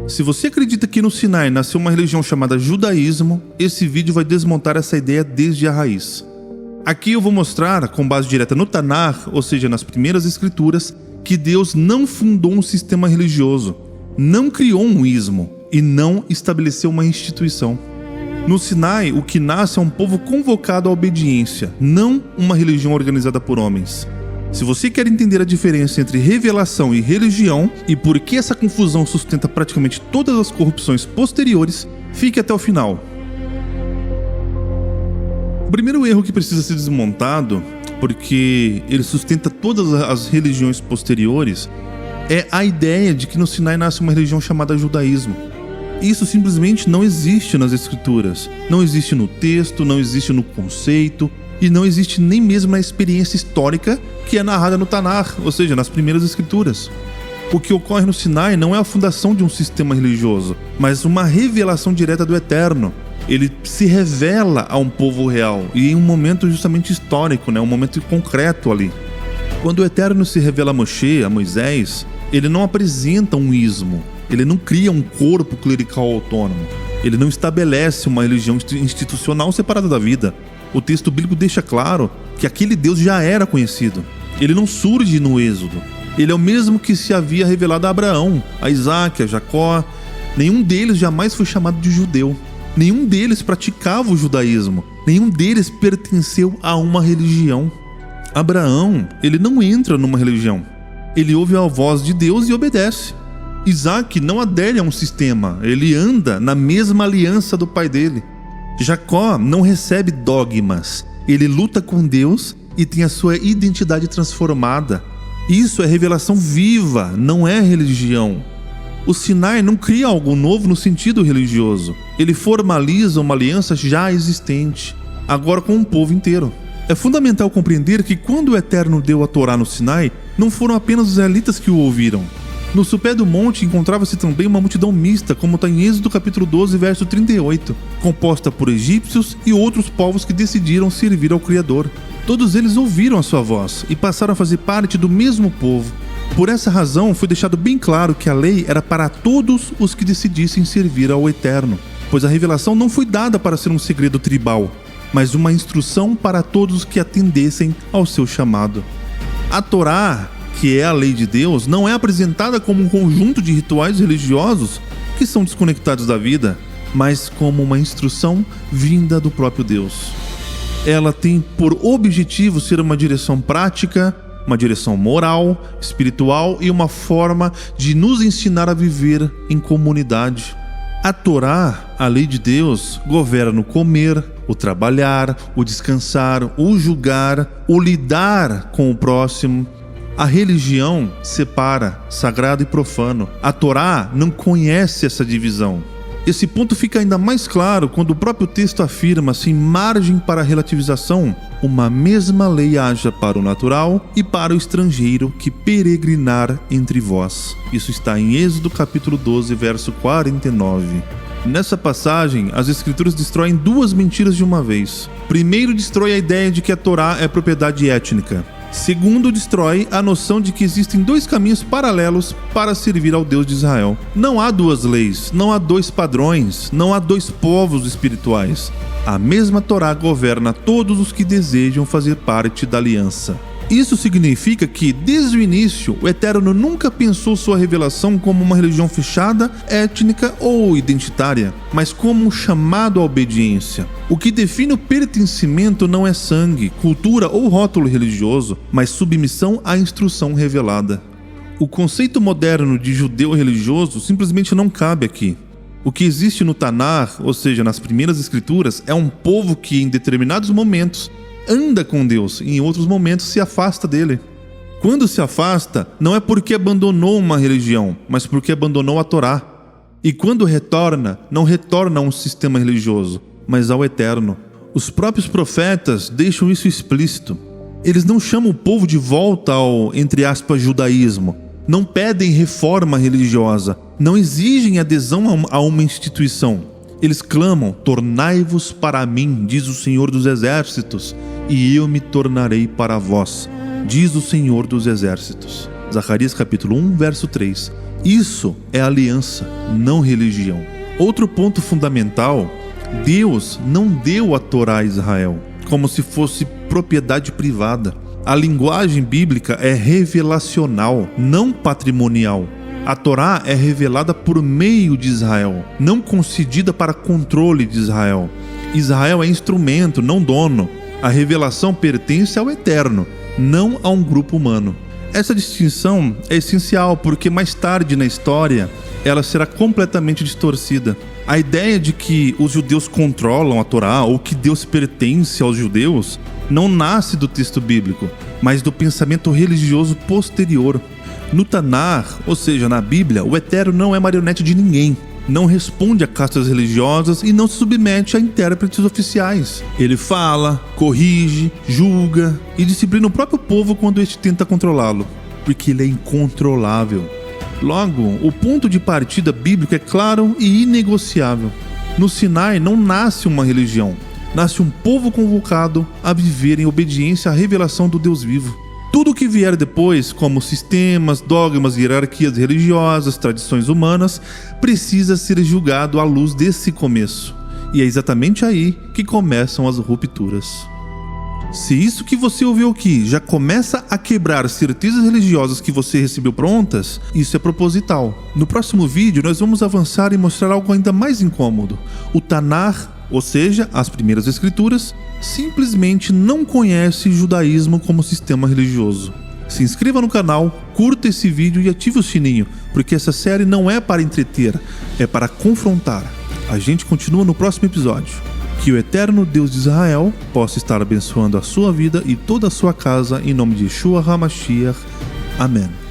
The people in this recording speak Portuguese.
Se você acredita que no Sinai nasceu uma religião chamada judaísmo, esse vídeo vai desmontar essa ideia desde a raiz. Aqui eu vou mostrar, com base direta no Tanar, ou seja, nas primeiras escrituras, que Deus não fundou um sistema religioso, não criou um ismo e não estabeleceu uma instituição. No Sinai, o que nasce é um povo convocado à obediência, não uma religião organizada por homens. Se você quer entender a diferença entre revelação e religião e por que essa confusão sustenta praticamente todas as corrupções posteriores, fique até o final. O primeiro erro que precisa ser desmontado, porque ele sustenta todas as religiões posteriores, é a ideia de que no Sinai nasce uma religião chamada judaísmo. Isso simplesmente não existe nas escrituras, não existe no texto, não existe no conceito e não existe nem mesmo na experiência histórica que é narrada no Tanar, ou seja, nas primeiras escrituras. O que ocorre no Sinai não é a fundação de um sistema religioso, mas uma revelação direta do Eterno. Ele se revela a um povo real e em um momento justamente histórico, um momento concreto ali. Quando o Eterno se revela a Moshe, a Moisés, ele não apresenta um ismo, ele não cria um corpo clerical autônomo, ele não estabelece uma religião institucional separada da vida. O texto bíblico deixa claro que aquele Deus já era conhecido. Ele não surge no Êxodo. Ele é o mesmo que se havia revelado a Abraão, a Isaac, a Jacó. Nenhum deles jamais foi chamado de judeu. Nenhum deles praticava o judaísmo. Nenhum deles pertenceu a uma religião. Abraão, ele não entra numa religião. Ele ouve a voz de Deus e obedece. Isaac não adere a um sistema. Ele anda na mesma aliança do pai dele. Jacó não recebe dogmas, ele luta com Deus e tem a sua identidade transformada. Isso é revelação viva, não é religião. O Sinai não cria algo novo no sentido religioso, ele formaliza uma aliança já existente, agora com um povo inteiro. É fundamental compreender que quando o Eterno deu a Torá no Sinai, não foram apenas os israelitas que o ouviram. No sopé do monte encontrava-se também uma multidão mista, como está em Êxodo capítulo 12, verso 38, composta por egípcios e outros povos que decidiram servir ao Criador. Todos eles ouviram a sua voz e passaram a fazer parte do mesmo povo. Por essa razão, foi deixado bem claro que a lei era para todos os que decidissem servir ao Eterno, pois a revelação não foi dada para ser um segredo tribal, mas uma instrução para todos os que atendessem ao seu chamado. A Torá, que é a lei de Deus, não é apresentada como um conjunto de rituais religiosos que são desconectados da vida, mas como uma instrução vinda do próprio Deus. Ela tem por objetivo ser uma direção prática, uma direção moral, espiritual e uma forma de nos ensinar a viver em comunidade. A Torá, a lei de Deus, governa o comer, o trabalhar, o descansar, o julgar, o lidar com o próximo. A religião separa sagrado e profano. A Torá não conhece essa divisão. Esse ponto fica ainda mais claro quando o próprio texto afirma, sem margem para relativização, uma mesma lei haja para o natural e para o estrangeiro que peregrinar entre vós. Isso está em Êxodo capítulo 12, verso 49. Nessa passagem, as escrituras destroem duas mentiras de uma vez. Primeiro, destrói a ideia de que a Torá é propriedade étnica. Segundo, destrói a noção de que existem dois caminhos paralelos para servir ao Deus de Israel. Não há duas leis, não há dois padrões, não há dois povos espirituais. A mesma Torá governa todos os que desejam fazer parte da aliança. Isso significa que, desde o início, o Eterno nunca pensou sua revelação como uma religião fechada, étnica ou identitária, mas como um chamado à obediência. O que define o pertencimento não é sangue, cultura ou rótulo religioso, mas submissão à instrução revelada. O conceito moderno de judeu religioso simplesmente não cabe aqui. O que existe no Tanar, ou seja, nas primeiras escrituras, é um povo que, em determinados momentos, anda com Deus e em outros momentos se afasta dele. Quando se afasta, não é porque abandonou uma religião, mas porque abandonou a Torá. E quando retorna, não retorna a um sistema religioso, mas ao Eterno. Os próprios profetas deixam isso explícito. Eles não chamam o povo de volta ao, entre aspas, judaísmo. Não pedem reforma religiosa. Não exigem adesão a uma instituição. Eles clamam: tornai-vos para mim, diz o Senhor dos Exércitos, e eu me tornarei para vós, diz o Senhor dos Exércitos. Zacarias capítulo 1, verso 3. Isso é aliança, não religião. Outro ponto fundamental: Deus não deu a Torá a Israel como se fosse propriedade privada. A linguagem bíblica é revelacional, não patrimonial. A Torá é revelada por meio de Israel, não concedida para controle de Israel. Israel é instrumento, não dono. A revelação pertence ao Eterno, não a um grupo humano. Essa distinção é essencial porque mais tarde na história ela será completamente distorcida. A ideia de que os judeus controlam a Torá ou que Deus pertence aos judeus não nasce do texto bíblico, mas do pensamento religioso posterior. No Tanar, ou seja, na Bíblia, o Eterno não é marionete de ninguém, não responde a castas religiosas e não se submete a intérpretes oficiais. Ele fala, corrige, julga e disciplina o próprio povo quando este tenta controlá-lo, porque ele é incontrolável. Logo, o ponto de partida bíblico é claro e inegociável. No Sinai não nasce uma religião, nasce um povo convocado a viver em obediência à revelação do Deus vivo. Tudo o que vier depois, como sistemas, dogmas, hierarquias religiosas, tradições humanas, precisa ser julgado à luz desse começo. E é exatamente aí que começam as rupturas. Se isso que você ouviu aqui já começa a quebrar certezas religiosas que você recebeu prontas, isso é proposital. No próximo vídeo nós vamos avançar e mostrar algo ainda mais incômodo. O Tanar, ou seja, as primeiras escrituras, simplesmente não conhece judaísmo como sistema religioso. Se inscreva no canal, curta esse vídeo e ative o sininho, porque essa série não é para entreter, é para confrontar. A gente continua no próximo episódio. Que o eterno Deus de Israel possa estar abençoando a sua vida e toda a sua casa, em nome de Yeshua HaMashiach. Amém.